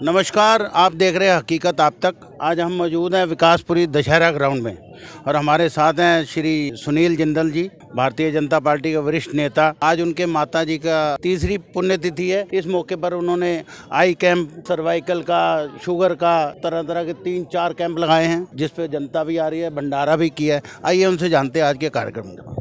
नमस्कार, आप देख रहे हैं हकीकत आप तक। आज हम मौजूद हैं विकासपुरी दशहरा ग्राउंड में और हमारे साथ हैं श्री सुनील जिंदल जी, भारतीय जनता पार्टी के वरिष्ठ नेता। आज उनके माता जी का तीसरी पुण्यतिथि है। इस मौके पर उन्होंने आई कैंप, सर्वाइकल का, शुगर का, तरह तरह के 3-4 कैंप लगाए हैं, जिस पे जनता भी आ रही है, भंडारा भी किया है। आइए उनसे जानते हैं आज के कार्यक्रम के।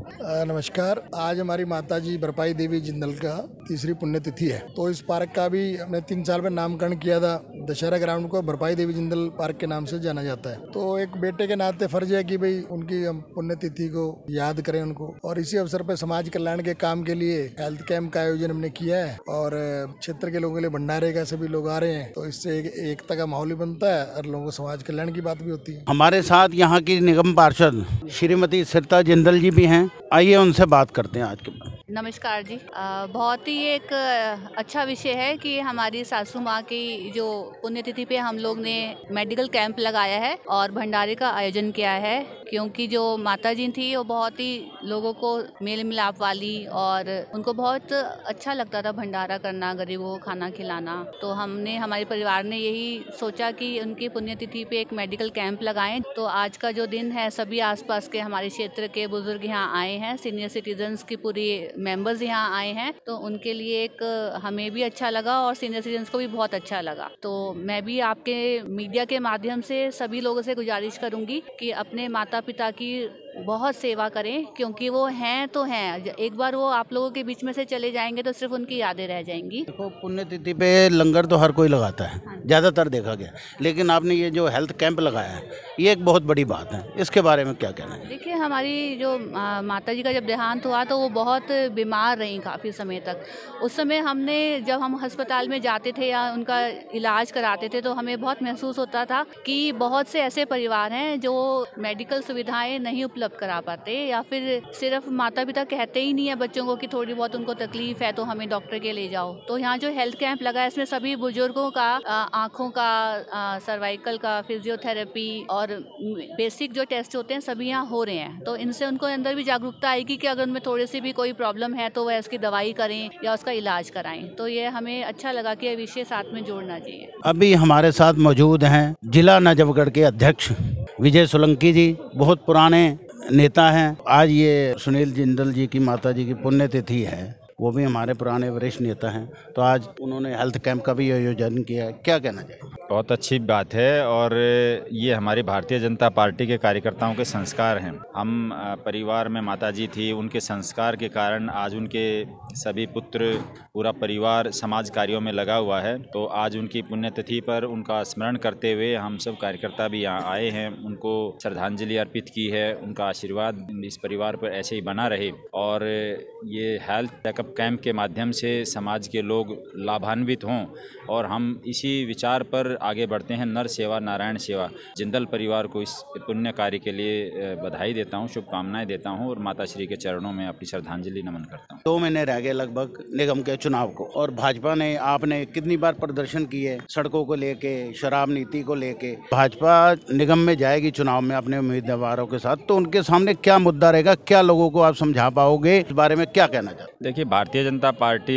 नमस्कार। आज हमारी माताजी बरपाई देवी जिंदल का तीसरी पुण्यतिथि है, तो इस पार्क का भी हमने 3 साल में नामकरण किया था। दशहरा ग्राउंड को बरपाई देवी जिंदल पार्क के नाम से जाना जाता है। तो एक बेटे के नाते फर्ज है कि भाई उनकी हम पुण्यतिथि को याद करें उनको, और इसी अवसर पर समाज कल्याण के काम के लिए हेल्थ कैंप का आयोजन हमने किया है और क्षेत्र के लोगों के लिए भंडारे का सभी लोग आ रहे हैं, तो इससे एकता का माहौल भी बनता है और लोगों को समाज कल्याण की बात भी होती है। हमारे साथ यहाँ की निगम पार्षद श्रीमती सरिता जिंदल जी भी हैं। आइए उनसे बात करते हैं आज के बाद। नमस्कार जी। बहुत ही एक अच्छा विषय है कि हमारी सासू माँ की जो पुण्यतिथि पे हम लोग ने मेडिकल कैंप लगाया है और भंडारे का आयोजन किया है, क्योंकि जो माता जी थी वो बहुत ही लोगों को मेल मिलाप वाली और उनको बहुत अच्छा लगता था भंडारा करना, गरीबों को खाना खिलाना। तो हमने, हमारे परिवार ने यही सोचा कि उनकी पुण्यतिथि पे एक मेडिकल कैंप लगाएं। तो आज का जो दिन है, सभी आसपास के हमारे क्षेत्र के बुजुर्ग यहाँ आए हैं, सीनियर सिटीजन्स की पूरी मेंबर्स यहाँ आए हैं, तो उनके लिए एक हमें भी अच्छा लगा और सीनियर सिटीजन्स को भी बहुत अच्छा लगा। तो मैं भी आपके मीडिया के माध्यम से सभी लोगों से गुजारिश करूंगी कि अपने माता पिता की बहुत सेवा करें, क्योंकि वो हैं तो हैं, एक बार वो आप लोगों के बीच में से चले जाएंगे तो सिर्फ उनकी यादें रह जाएंगी। देखो, पुण्यतिथि पे लंगर तो हर कोई लगाता है, ज़्यादातर देखा गया, लेकिन आपने ये जो हेल्थ कैंप लगाया है, ये एक बहुत बड़ी बात है। इसके बारे में क्या कहना है? देखिए, हमारी जो माता जी का जब देहांत हुआ तो वो बहुत बीमार रहीं काफ़ी समय तक। उस समय हमने, जब हम अस्पताल में जाते थे या उनका इलाज कराते थे, तो हमें बहुत महसूस होता था कि बहुत से ऐसे परिवार हैं जो मेडिकल सुविधाएं नहीं उपलब्ध करा पाते, या फिर सिर्फ माता पिता कहते ही नहीं है बच्चों को कि थोड़ी बहुत उनको तकलीफ है तो हमें डॉक्टर के ले जाओ। तो यहाँ जो हेल्थ कैंप लगा है, इसमें सभी बुजुर्गों का आँखों का, सर्वाइकल का, फिजियोथेरेपी और बेसिक जो टेस्ट होते हैं सभी यहाँ हो रहे हैं। तो इनसे उनको अंदर भी जागरूकता आएगी कि अगर उनमें थोड़ी सी भी कोई प्रॉब्लम है तो वह उसकी दवाई करें या उसका इलाज कराएं। तो ये हमें अच्छा लगा कि ये विषय साथ में जोड़ना चाहिए। अभी हमारे साथ मौजूद हैं जिला नजफगढ़ के अध्यक्ष विजय सोलंकी जी, बहुत पुराने नेता हैं। आज ये सुनील जिंदल जी की माता जी की पुण्यतिथि है, वो भी हमारे पुराने वरिष्ठ नेता हैं, तो आज उन्होंने हेल्थ कैंप का भी आयोजन किया है। क्या कहना चाहिए? बहुत अच्छी बात है, और ये हमारी भारतीय जनता पार्टी के कार्यकर्ताओं के संस्कार हैं। हम परिवार में माताजी थी, उनके संस्कार के कारण आज उनके सभी पुत्र, पूरा परिवार समाज कार्यों में लगा हुआ है। तो आज उनकी पुण्यतिथि पर उनका स्मरण करते हुए हम सब कार्यकर्ता भी यहाँ आए हैं, उनको श्रद्धांजलि अर्पित की है। उनका आशीर्वाद इस परिवार पर ऐसे ही बना रहे और ये हेल्थ चेकअप कैंप के माध्यम से समाज के लोग लाभान्वित हों, और हम इसी विचार पर आगे बढ़ते हैं। नर सेवा नारायण सेवा। जिंदल परिवार को इस पुण्य कार्य के लिए बधाई देता हूं, शुभकामनाएं देता हूं और माता श्री के चरणों में अपनी श्रद्धांजलि नमन करता हूं। 2 महीने रह गए लगभग निगम के चुनाव को, और भाजपा ने, आपने कितनी बार प्रदर्शन किए सड़कों को लेके, शराब नीति को लेके। भाजपा निगम में जाएगी चुनाव में अपने उम्मीदवारों के साथ, तो उनके सामने क्या मुद्दा रहेगा, क्या लोगों को आप समझा पाओगे, इस बारे में क्या कहना चाहते? देखिए, भारतीय जनता पार्टी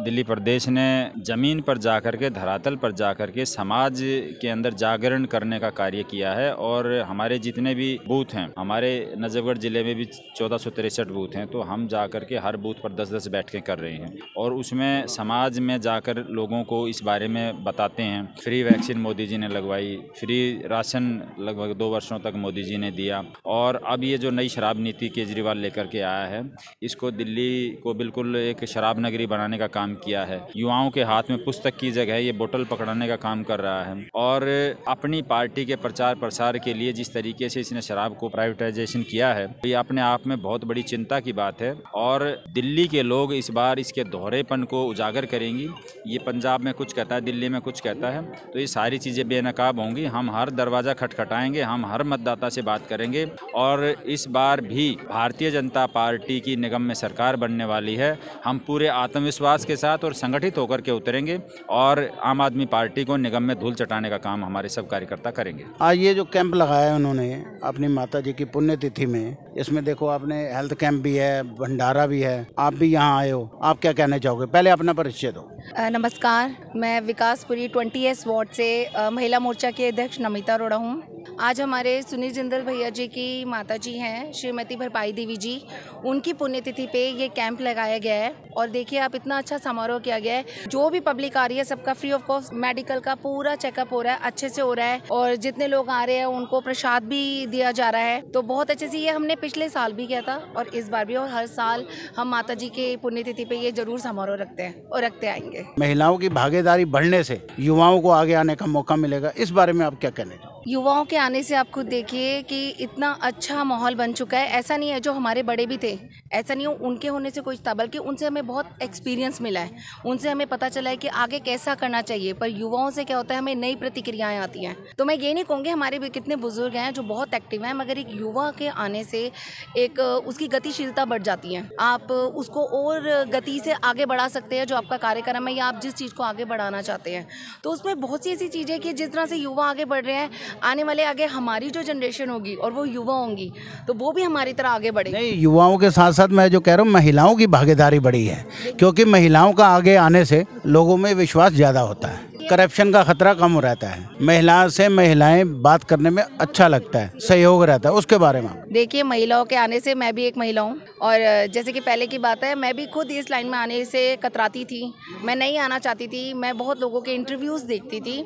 दिल्ली प्रदेश ने जमीन पर जाकर के, धरातल पर जाकर के समाज के अंदर जागरण करने का कार्य किया है। और हमारे जितने भी बूथ हैं, हमारे नजफगढ़ जिले में भी 1463 बूथ हैं, तो हम जाकर के हर बूथ पर 10-10 बैठकें कर रहे हैं और उसमें समाज में जाकर लोगों को इस बारे में बताते हैं। फ्री वैक्सीन मोदी जी ने लगवाई, फ्री राशन लगभग 2 वर्षों तक मोदी जी ने दिया, और अब ये जो नई शराब नीति केजरीवाल लेकर के आया है, इसको दिल्ली को बिल्कुल एक शराब नगरी बनाने का काम किया है। युवाओं के हाथ में पुस्तक की जगह ये बोतल पकड़ाने का काम कर रहा है। और अपनी पार्टी के प्रचार प्रसार के लिए जिस तरीके से इसने शराब को प्राइवेटाइजेशन किया है, ये अपने आप में बहुत बड़ी चिंता की बात है। और दिल्ली के लोग इस बार इसके दोहरेपन को उजागर करेंगी। ये पंजाब में कुछ कहता है, दिल्ली में कुछ कहता है, तो ये सारी चीज़ें बेनकाब होंगी। हम हर दरवाज़ा खटखटाएंगे, हम हर मतदाता से बात करेंगे, और इस बार भी भारतीय जनता पार्टी की निगम में सरकार बनने वाली है। हम पूरे आत्मविश्वास के साथ और संगठित होकर के उतरेंगे और आम आदमी पार्टी को निगम में धूल चटाने का काम हमारे सब कार्यकर्ता करेंगे। आज ये जो कैंप लगाया है उन्होंने अपनी माता जी की पुण्यतिथि में, इसमें देखो आपने हेल्थ कैंप भी है, भंडारा भी है, आप भी यहाँ आए हो, आप क्या कहना चाहोगे? पहले अपना परिचय दो। नमस्कार, मैं विकासपुरी 20S वार्ड से महिला मोर्चा की अध्यक्ष नमिता अरोड़ा हूँ। आज हमारे सुनील जिंदल भैया जी की माता जी हैं श्रीमती भरपाई देवी जी, उनकी पुण्यतिथि पे ये कैंप लगाया गया है। और देखिए आप, इतना अच्छा समारोह किया गया है। जो भी पब्लिक आ रही है सबका फ्री ऑफ कॉस्ट मेडिकल का पूरा चेकअप हो रहा है, अच्छे से हो रहा है। और जितने लोग आ रहे हैं उनको प्रसाद भी दिया जा रहा है, तो बहुत अच्छे से। ये हमने पिछले साल भी किया था और इस बार भी, और हर साल हम माता जी के पुण्यतिथि पे ये जरूर समारोह रखते हैं और रखते आएंगे। महिलाओं की भागीदारी बढ़ने से युवाओं को आगे आने का मौका मिलेगा, इस बारे में आप क्या कहने चाहोगे? युवाओं के आने से आप खुद देखिए कि इतना अच्छा माहौल बन चुका है। ऐसा नहीं है जो हमारे बड़े भी थे, ऐसा नहीं हो उनके होने से कुछ था, बल्कि उनसे हमें बहुत एक्सपीरियंस मिला है, उनसे हमें पता चला है कि आगे कैसा करना चाहिए। पर युवाओं से क्या होता है, हमें नई प्रतिक्रियाएं आती हैं। तो मैं ये नहीं कहूँगी, हमारे भी कितने बुजुर्ग हैं जो बहुत एक्टिव हैं, मगर एक युवा के आने से एक उसकी गतिशीलता बढ़ जाती है। आप उसको और गति से आगे बढ़ा सकते हैं जो आपका कार्यक्रम है या आप जिस चीज़ को आगे बढ़ाना चाहते हैं। तो उसमें बहुत सी ऐसी चीज़ें कि जिस तरह से युवा आगे बढ़ रहे हैं, आने वाले आगे हमारी जो जनरेशन होगी और वो युवा होंगी तो वो भी हमारी तरह आगे बढ़ेगी। नहीं, युवाओं के साथ साथ मैं जो कह रहा हूँ महिलाओं की भागीदारी बढ़ी है, क्योंकि महिलाओं का आगे आने से लोगों में विश्वास ज़्यादा होता है, करप्शन का खतरा कम रहता है, महिला से महिलाएं बात करने में अच्छा लगता है, सहयोग रहता है। उसके बारे में देखिए, महिलाओं के आने से मैं भी एक महिला हूँ और जैसे कि पहले की बात है, मैं भी खुद इस लाइन में आने से कतराती थी, मैं नहीं आना चाहती थी। मैं बहुत लोगों के इंटरव्यूज़ देखती थी,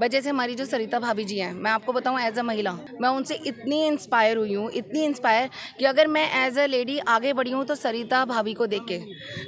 बट जैसे हमारी जो सरिता भाभी जी हैं, मैं आपको बताऊं एज अ महिला मैं उनसे इतनी इंस्पायर हुई हूँ, इतनी इंस्पायर कि अगर मैं एज अ लेडी आगे बढ़ी हूँ तो सरिता भाभी को देख के,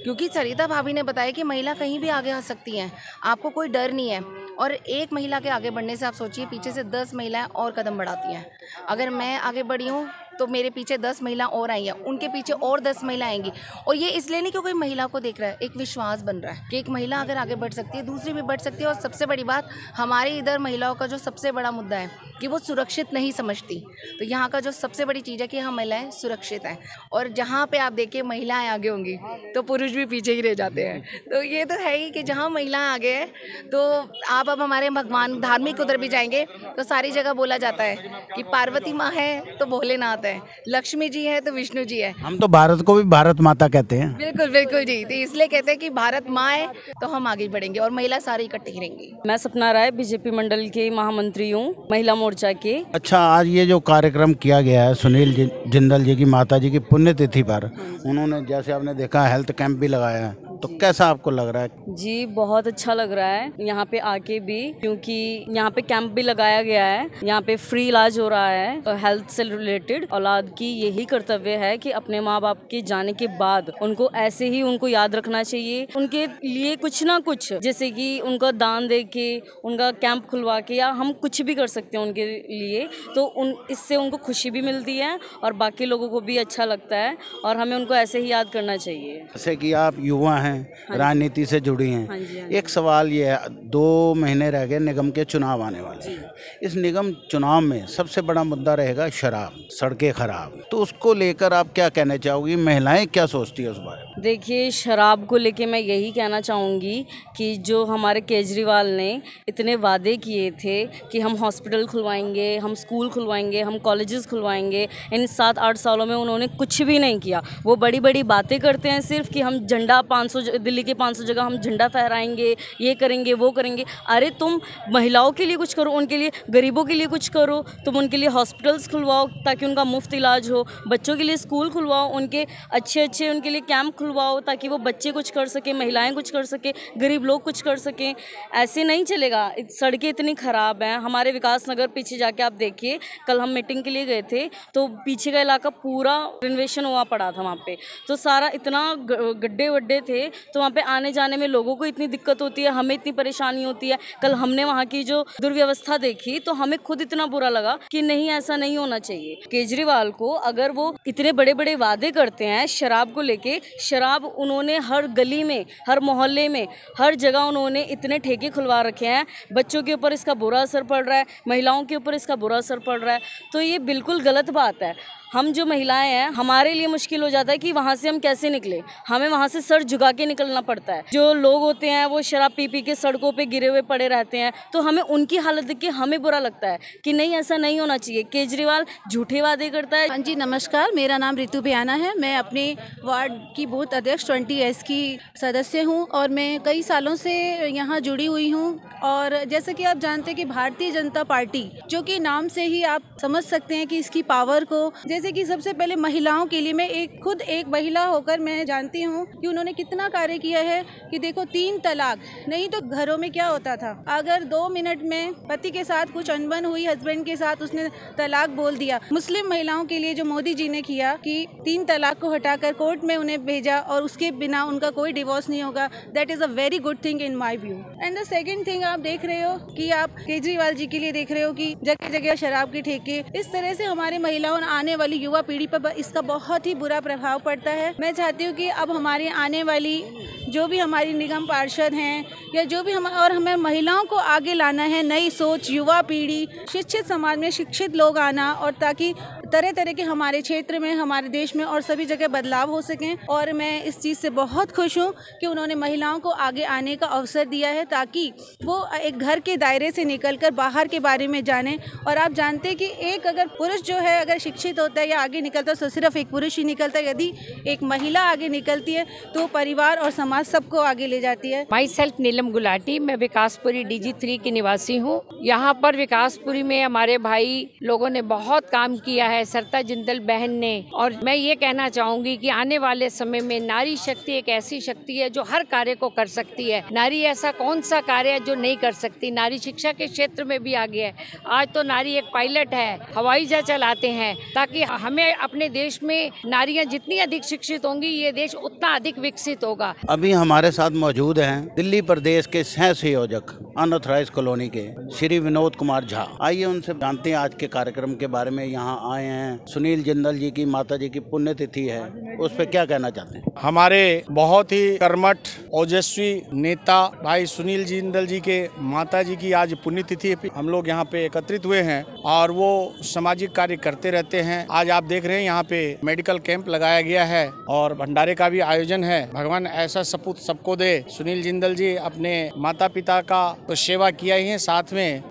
क्योंकि सरिता भाभी ने बताया कि महिला कहीं भी आगे आ सकती हैं, आपको कोई डर नहीं है। और एक महिला के आगे बढ़ने से आप सोचिए पीछे से 10 महिलाएं और कदम बढ़ाती हैं। अगर मैं आगे बढ़ी हूँ तो मेरे पीछे 10 महिला और आई हैं, उनके पीछे और 10 महिला आएंगी। और ये इसलिए नहीं कि कोई महिला को देख रहा है, एक विश्वास बन रहा है कि एक महिला अगर आगे बढ़ सकती है दूसरी भी बढ़ सकती है। और सबसे बड़ी बात, हमारे इधर महिलाओं का जो सबसे बड़ा मुद्दा है कि वो सुरक्षित नहीं समझती। तो यहाँ का जो सबसे बड़ी चीज़ है कि हम महिलाएं सुरक्षित हैं। और जहाँ पे आप देखिए महिलाएं आगे होंगी तो पुरुष भी पीछे ही रह जाते हैं। तो ये तो है ही कि जहाँ महिलाएं आगे हैं तो आप अब हमारे भगवान धार्मिक उधर भी जाएंगे तो सारी जगह बोला जाता है कि पार्वती माँ है तो भोलेनाथ है, लक्ष्मी जी है तो विष्णु जी है। हम तो भारत को भी भारत माता कहते हैं। बिल्कुल बिल्कुल जी, तो इसलिए कहते हैं कि भारत माँ है तो हम आगे बढ़ेंगे और महिला सारी इकट्ठी रहेंगी। मैं सपना राय बीजेपी मंडल की महामंत्री हूँ, महिला मोर्चा की। अच्छा, आज ये जो कार्यक्रम किया गया है सुनील जिंदल जी की माता जी की पुण्यतिथि पर, उन्होंने जैसे आपने देखा हेल्थ कैंप भी लगाया है, तो कैसा आपको लग रहा है? जी बहुत अच्छा लग रहा है यहाँ पे आके भी, क्योंकि यहाँ पे कैंप भी लगाया गया है, यहाँ पे फ्री इलाज हो रहा है। तो हेल्थ से रिलेटेड औलाद की यही कर्तव्य है कि अपने माँ बाप के जाने के बाद उनको ऐसे ही उनको याद रखना चाहिए, उनके लिए कुछ ना कुछ, जैसे कि उनका दान दे के, उनका कैंप खुलवा के, या हम कुछ भी कर सकते हैं उनके लिए। तो इससे उनको खुशी भी मिलती है और बाकी लोगों को भी अच्छा लगता है और हमें उनको ऐसे ही याद करना चाहिए। जैसे कि आप युवा हैं, राजनीति से जुड़ी हैं, हाँ जी। एक सवाल ये है, 2 महीने रह गए निगम के चुनाव आने वाले हैं। इस निगम चुनाव में सबसे बड़ा मुद्दा रहेगा शराब, सड़कें खराब, तो उसको लेकर आप क्या कहना चाहोगी? महिलाएं क्या सोचती है उस बारे में? देखिए, शराब को लेके मैं यही कहना चाहूँगी कि जो हमारे केजरीवाल ने इतने वादे किए थे कि हम हॉस्पिटल खुलवाएंगे, हम स्कूल खुलवाएंगे, हम कॉलेजेस खुलवाएंगे, इन 7-8 सालों में उन्होंने कुछ भी नहीं किया। वो बड़ी बड़ी बातें करते हैं सिर्फ कि हम झंडा 500 दिल्ली के 500 जगह हम झंडा फहराएंगे, ये करेंगे वो करेंगे। अरे तुम महिलाओं के लिए कुछ करो, उनके लिए, गरीबों के लिए कुछ करो, तुम उनके लिए हॉस्पिटल्स खुलवाओ ताकि उनका मुफ्त इलाज हो, बच्चों के लिए स्कूल खुलवाओ, उनके अच्छे उनके लिए कैंप खुलवाओ ताकि वो बच्चे कुछ कर सके, महिलाएं कुछ कर सके, गरीब लोग कुछ कर सकें। ऐसे नहीं चलेगा। सड़कें इतनी ख़राब हैं हमारे विकास नगर, पीछे जाके आप देखिए, कल हम मीटिंग के लिए गए थे तो पीछे का इलाका पूरा रिनोवेशन हुआ पड़ा था वहाँ पे, तो सारा इतना गड्ढे वड्ढे थे, तो वहाँ पे आने जाने में लोगों को इतनी दिक्कत होती है, हमें इतनी परेशानी होती है। कल हमने वहाँ की जो दुर्व्यवस्था देखी तो हमें खुद इतना बुरा लगा कि नहीं, ऐसा नहीं होना चाहिए। केजरीवाल को अगर वो इतने बड़े बड़े वादे करते हैं शराब को लेके, शराब उन्होंने हर गली में, हर मोहल्ले में, हर जगह उन्होंने इतने ठेके खुलवा रखे हैं, बच्चों के ऊपर इसका बुरा असर पड़ रहा है, महिलाओं के ऊपर इसका बुरा असर पड़ रहा है, तो ये बिल्कुल गलत बात है। हम जो महिलाएं हैं, हमारे लिए मुश्किल हो जाता है कि वहाँ से हम कैसे निकले। हमें वहाँ से सर झुका के निकलना पड़ता है। जो लोग होते हैं वो शराब पी पी के सड़कों पे गिरे हुए पड़े रहते हैं, तो हमें उनकी हालत देख के हमें बुरा लगता है कि नहीं, ऐसा नहीं होना चाहिए। केजरीवाल झूठे वादे करता है। हाँ जी, नमस्कार, मेरा नाम रितु बियाना है। मैं अपने वार्ड की बूथ अध्यक्ष 20S की सदस्य हूँ और मैं कई सालों से यहाँ जुड़ी हुई हूँ। और जैसे कि आप जानते हैं कि भारतीय जनता पार्टी, जो कि नाम से ही आप समझ सकते हैं कि इसकी पावर को, जैसे कि सबसे पहले महिलाओं के लिए, मैं खुद एक महिला होकर मैं जानती हूँ कि उन्होंने कितना कार्य किया है। कि देखो, 3 तलाक नहीं तो घरों में क्या होता था, अगर 2 मिनट में पति के साथ कुछ अनबन हुई, हस्बैंड के साथ, उसने तलाक बोल दिया। मुस्लिम महिलाओं के लिए जो मोदी जी ने किया कि 3 तलाक को हटाकर कोर्ट में उन्हें भेजा और उसके बिना उनका कोई डिवोर्स नहीं होगा, that is a very good thing in my view. And the second thing, आप देख रहे हो कि आप केजरीवाल जी के लिए देख रहे हो कि जगह जगह शराब के ठेके, इस तरह से हमारे महिलाओं और आने वाली युवा पीढ़ी पर इसका बहुत ही बुरा प्रभाव पड़ता है। मैं चाहती हूँ कि अब हमारे आने वाली जो भी हमारी निगम पार्षद हैं या जो भी हमें महिलाओं को आगे लाना है, नई सोच, युवा पीढ़ी, शिक्षित समाज में शिक्षित लोग आना, और ताकि तरह तरह के हमारे क्षेत्र में, हमारे देश में और सभी जगह बदलाव हो सकें। और मैं इस चीज़ से बहुत खुश हूँ कि उन्होंने महिलाओं को आगे आने का अवसर दिया है, ताकि वो एक घर के दायरे से निकलकर बाहर के बारे में जाने। और आप जानते हैं कि एक अगर पुरुष जो है अगर शिक्षित होता है या आगे निकलता है तो सिर्फ एक पुरुष ही निकलता है। यदि एक महिला आगे निकलती है तो परिवार और समाज सबको आगे ले जाती है। माई सेल्फ नीलम गुलाटी, मैं विकासपुरी DG3 की निवासी हूँ। यहाँ पर विकासपुरी में हमारे भाई लोगों ने बहुत काम किया है, सरिता जिंदल बहन ने। और मैं ये कहना चाहूँगी कि आने वाले समय में नारी शक्ति एक ऐसी शक्ति है जो हर कार्य को कर सकती है। नारी ऐसा कौन सा कार्य है जो नहीं कर सकती। नारी शिक्षा के क्षेत्र में भी आगे है। आज तो नारी एक पायलट है, हवाई जहाज चलाते हैं, ताकि हमें अपने देश में नारियाँ जितनी अधिक शिक्षित होंगी, ये देश उतना अधिक विकसित होगा। अभी हमारे साथ मौजूद हैं दिल्ली प्रदेश के सह संयोजक अनऑथराइज्ड कॉलोनी के श्री विनोद कुमार झा। आइए उनसे जानते हैं आज के कार्यक्रम के बारे में। यहाँ आए हैं, सुनील जिंदल जी की माता जी की पुण्यतिथि है, उस पर क्या कहना चाहते हैं? हमारे बहुत ही कर्मठ ओजस्वी नेता भाई सुनील जिंदल जी के माता जी की आज पुण्यतिथि है। हम लोग यहाँ पे एकत्रित हुए हैं और वो सामाजिक कार्य करते रहते हैं। आज आप देख रहे हैं यहाँ पे मेडिकल कैंप लगाया गया है और भंडारे का भी आयोजन है। भगवान ऐसा सपूत सबको दे। सुनील जिंदल जी अपने माता पिता का तो सेवा किया ही है, साथ में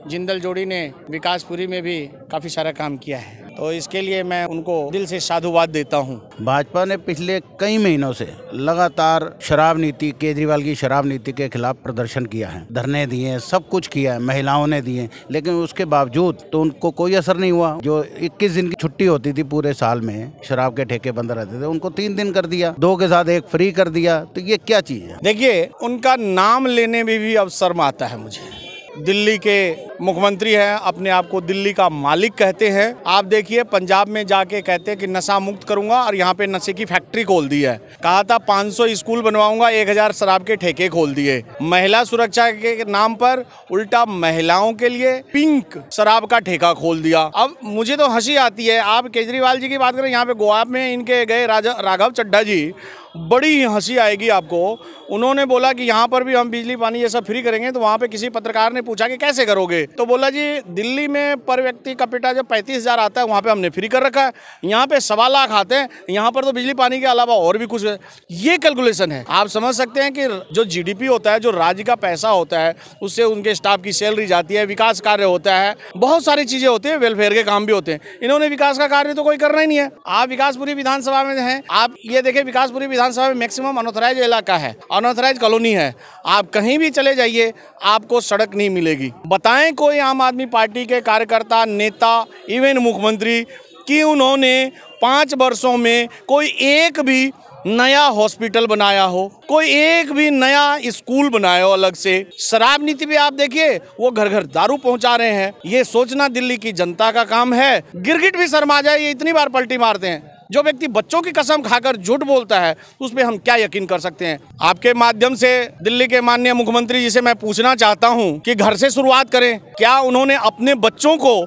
जिंदल जोड़ी ने विकासपुरी में भी काफी सारा काम किया है, तो इसके लिए मैं उनको दिल से साधुवाद देता हूँ। भाजपा ने पिछले कई महीनों से लगातार शराब नीति, केजरीवाल की शराब नीति के खिलाफ प्रदर्शन किया है, धरने दिए, सब कुछ किया है, महिलाओं ने दिए, लेकिन उसके बावजूद तो उनको कोई असर नहीं हुआ। जो 21 दिन की छुट्टी होती थी पूरे साल में, शराब के ठेके बंद रहते थे, उनको 3 दिन कर दिया, 2 के साथ 1 फ्री कर दिया। तो ये क्या चीज है? देखिए, उनका नाम लेने में भी अब शर्म आता है मुझे। दिल्ली के मुख्यमंत्री हैं, अपने आप को दिल्ली का मालिक कहते हैं। आप देखिए, पंजाब में जाके कहते हैं कि नशा मुक्त करूंगा और यहाँ पे नशे की फैक्ट्री खोल दी है। कहा था 500 स्कूल बनवाऊंगा, 1000 शराब के ठेके खोल दिए। महिला सुरक्षा के नाम पर उल्टा महिलाओं के लिए पिंक शराब का ठेका खोल दिया। अब मुझे तो हंसी आती है। आप केजरीवाल जी की बात करें, यहाँ पे गोवा में इनके गए राघव चड्ढा जी, बड़ी हंसी आएगी आपको। उन्होंने बोला कि यहाँ पर भी हम बिजली पानी ये सब फ्री करेंगे, तो वहाँ पे किसी पत्रकार ने पूछा कि कैसे करोगे, तो बोला जी दिल्ली में पर व्यक्ति कैपिटा जो 35,000 आता है, वहाँ पे हमने फ्री कर रखा है, यहाँ पे 1.25 लाख आते हैं, यहाँ पर तो बिजली पानी के अलावा और भी कुछ है। ये कैलकुलेशन है। आप समझ सकते हैं कि जो GDP होता है, जो राज्य का पैसा होता है, उससे उनके स्टाफ की सैलरी जाती है, विकास कार्य होता है, बहुत सारी चीजें होती है, वेलफेयर के काम भी होते हैं। इन्होंने विकास का कार्य तो कोई करना ही नहीं है। आप विकासपुरी विधानसभा में हैं, आप ये देखें, विकासपुरी विधानसभा में मैक्सिमम अनऑथराइज इलाका है, अनऑथराइज कॉलोनी है। आप कहीं भी चले जाइए, आपको सड़क नहीं मिलेगी। बताएं कोई आम आदमी पार्टी के कार्यकर्ता, नेता, इवन मुख्यमंत्री कि उन्होंने 5 वर्षों में कोई एक भी नया हॉस्पिटल बनाया हो, कोई एक भी नया स्कूल बनाया हो अलग से। शराब नीति पे आप देखिए, वो घर घर दारू पहुंचा रहे हैं। ये सोचना दिल्ली की जनता का काम है। गिरगिट भी शर्मा जाए, ये इतनी बार पलटी मारते हैं। जो व्यक्ति बच्चों की कसम खाकर झूठ बोलता है, उस पर हम क्या यकीन कर सकते हैं? आपके माध्यम से दिल्ली के माननीय मुख्यमंत्री जी से मैं पूछना चाहता हूं कि घर से शुरुआत करें। क्या उन्होंने अपने बच्चों को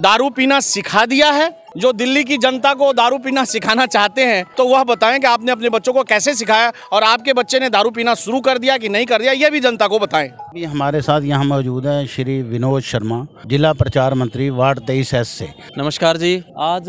दारू पीना सिखा दिया है? जो दिल्ली की जनता को दारू पीना सिखाना चाहते हैं तो वह बताएं कि आपने अपने बच्चों को कैसे सिखाया और आपके बच्चे ने दारू पीना शुरू कर दिया कि नहीं कर दिया, यह भी जनता को बताएं। अभी हमारे साथ यहाँ मौजूद है श्री विनोद शर्मा, जिला प्रचार मंत्री वार्ड 23S से। नमस्कार जी। आज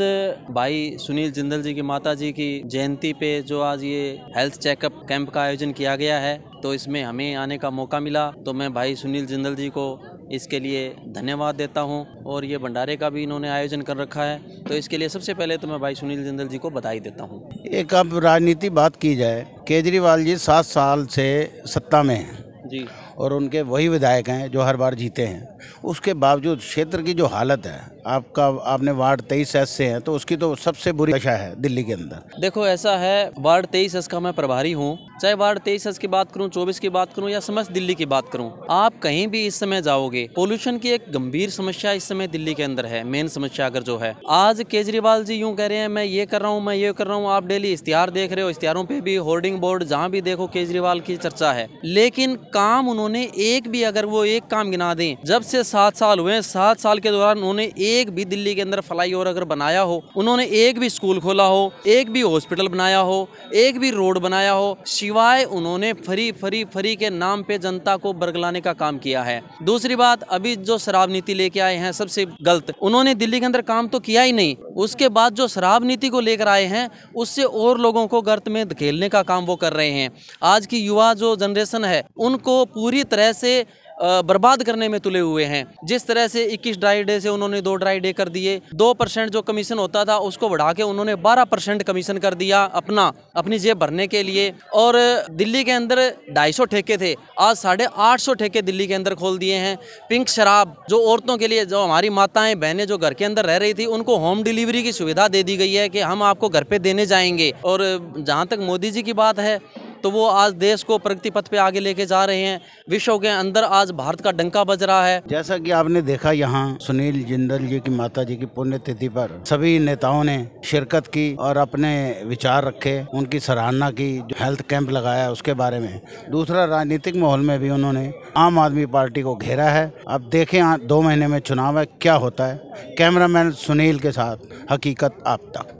भाई सुनील जिंदल जी की माता जी की जयंती पे जो आज ये हेल्थ चेकअप कैंप का आयोजन किया गया है, तो इसमें हमें आने का मौका मिला, तो मैं भाई सुनील जिंदल जी को इसके लिए धन्यवाद देता हूं। और ये भंडारे का भी इन्होंने आयोजन कर रखा है, तो इसके लिए सबसे पहले तो मैं भाई सुनील जिंदल जी को बधाई देता हूं। एक अब राजनीति बात की जाए, केजरीवाल जी 7 साल से सत्ता में हैं जी, और उनके वही विधायक हैं जो हर बार जीते हैं। उसके बावजूद क्षेत्र की जो हालत है, आपने वार्ड 23S से हैं, तो उसकी तो सबसे बुरी दशा है दिल्ली के अंदर। देखो ऐसा है, वार्ड 23S का मैं प्रभारी हूँ। चाहे वार्ड 23S की बात करूँ, 24 की बात करूँ या समस्त दिल्ली की बात करूँ, आप कहीं भी इस समय जाओगे, पोल्यूशन की एक गंभीर समस्या इस समय दिल्ली के अंदर है। मेन समस्या अगर जो है, आज केजरीवाल जी यूँ कह रहे हैं मैं ये कर रहा हूँ, मैं ये कर रहा हूँ। आप डेली इश्तिहार देख रहे हो, इश्तिहारों पे भी होर्डिंग बोर्ड जहाँ भी देखो केजरीवाल की चर्चा है, लेकिन काम उन्होंने एक भी, अगर वो एक काम गिना दें, जब से 7 साल हुए, 7 साल के दौरान उन्होंने एक भी दिल्ली के अंदर फ्लाईओवर अगर बनाया हो, उन्होंने एक भी स्कूल खोला हो, एक भी हॉस्पिटल बनाया हो, एक भी रोड बनाया हो, सिवाय उन्होंने फ्री के नाम पे जनता को बरगलाने का काम किया है। दूसरी बात, अभी जो शराब नीति लेके आए हैं सबसे गलत, उन्होंने दिल्ली के अंदर काम तो किया ही नहीं, उसके बाद जो शराब नीति को लेकर आए हैं उससे और लोगों को गर्त में धकेलने का काम वो कर रहे हैं। आज की युवा जो जनरेशन है उनको पूरी तरह से बर्बाद करने में तुले हुए हैं। जिस तरह से 21 ड्राई डे से उन्होंने 2 ड्राई डे कर दिए, 2% जो कमीशन होता था उसको बढ़ा के उन्होंने 12% कमीशन कर दिया अपनी जेब भरने के लिए। और दिल्ली के अंदर 250 ठेके थे, आज 850 ठेके दिल्ली के अंदर खोल दिए हैं। पिंक शराब जो औरतों के लिए, जो हमारी माताएं बहनें जो घर के अंदर रह रही थी, उनको होम डिलीवरी की सुविधा दे दी गई है कि हम आपको घर पे देने जाएंगे। और जहाँ तक मोदी जी की बात है, तो वो आज देश को प्रगति पथ पे आगे लेके जा रहे हैं। विश्व के अंदर आज भारत का डंका बज रहा है। जैसा कि आपने देखा, यहाँ सुनील जिंदल जी की माता जी की पुण्यतिथि पर सभी नेताओं ने शिरकत की और अपने विचार रखे, उनकी सराहना की। जो हेल्थ कैंप लगाया उसके बारे में। दूसरा, राजनीतिक माहौल में भी उन्होंने आम आदमी पार्टी को घेरा है। अब देखें 2 महीने में चुनाव है, क्या होता है। कैमरामैन सुनील के साथ हकीकत आप तक।